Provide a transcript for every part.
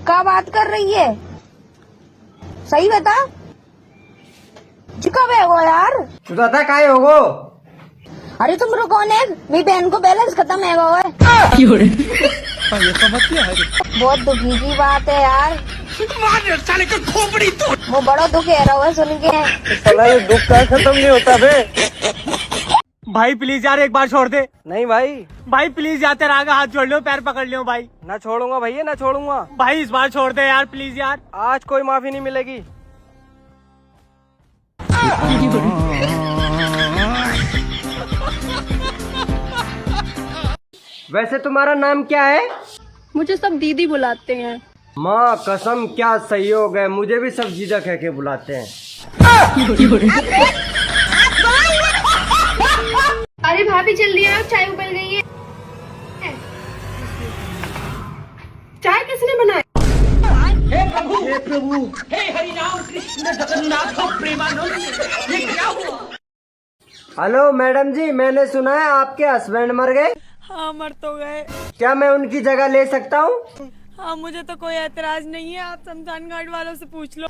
क्या बात कर रही है? सही बता, कब है वो यार? तू बता काय होगो? अरे तुम कौन है? मेरी बहन को बैलेंस खत्म है वो है। ये समझ क्या है? बहुत दुखी की बात है यार। साले का खोपड़ी तोड़। वो बड़ा दुख है रहा सुन के। साला ये दुख का खत्म नहीं होता बे। भाई प्लीज यार एक बार छोड़ दे। नहीं भाई, भाई प्लीज यार तेरा आगे हाथ जोड़ लो, पैर पकड़ लियो भाई। ना छोड़ूंगा भैया, ना छोड़ूंगा। भाई इस बार छोड़ दे यार प्लीज यार। आज कोई माफी नहीं मिलेगी। वैसे तुम्हारा नाम क्या है? मुझे सब दीदी बुलाते हैं। माँ कसम क्या सहयोग है, मुझे भी सब जीजा कह के बुलाते हैं। अरे भाभी जल्दी आओ, चाय उबल गई है। चाय किसने बनाई? हे प्रभु, हे हरि राम कृष्ण जगन्नाथ प्रेमानंद, ये क्या हुआ? हेलो मैडम जी, मैंने सुना है आपके हस्बैंड मर गए। हाँ मर तो गए। क्या मैं उनकी जगह ले सकता हूँ? हाँ मुझे तो कोई एतराज नहीं है, आप शमशान घाट वालों से पूछ लो।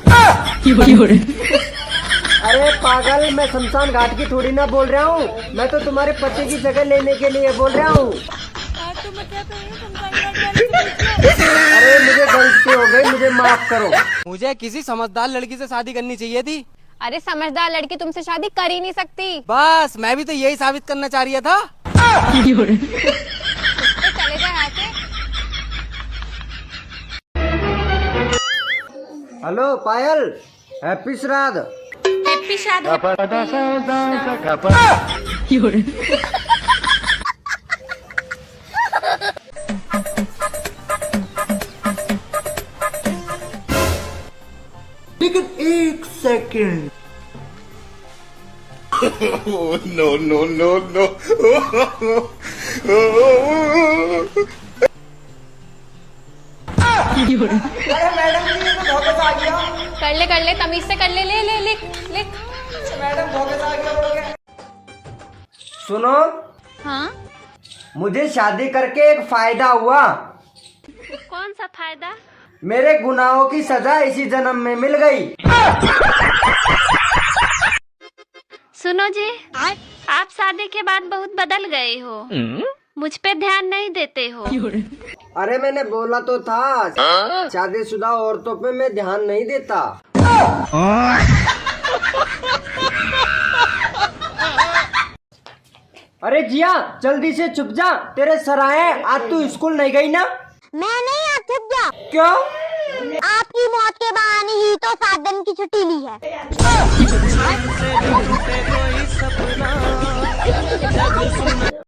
अरे पागल, मैं शमशान घाट की थोड़ी ना बोल रहा हूँ, मैं तो तुम्हारे पति की जगह लेने के लिए बोल रहा हूँ। हाँ तो मैं क्या करूँ, शमशान घाट वालों से पूछ लो। अरे मुझे गलती हो गई, मुझे माफ करो। मुझे किसी समझदार लड़की से शादी करनी चाहिए थी। अरे समझदार लड़की तुमसे शादी कर ही नहीं सकती। बस मैं भी तो यही साबित करना चाह रही था। चले जाए आके। Hello Payal, happy Shraddh. Happy शादी। लेकिन एक second. No no no no. अरे मैडम जी, ये तो भौकस आ गया। कर ले तमीज से कर ले, ले ले लिख लिख। मैडम भौकस आ गया बोल के। सुनो, हाँ मुझे शादी करके एक फायदा हुआ। कौन सा फायदा? मेरे गुनाहों की सजा इसी जन्म में मिल गई। सुनो जी, आप शादी के बाद बहुत बदल गए हो। मुझ पे ध्यान नहीं देते हो। अरे मैंने बोला तो था, शादीशुदा औरतों पे मैं ध्यान नहीं देता। अरे जिया, जल्दी से छुप जा, तेरे सराहे। आज तू स्कूल नहीं गई ना? मैं नहीं आ छुप जा। क्यों? आपकी मौत के बहाने ही तो 7 दिन की छुट्टी ली है।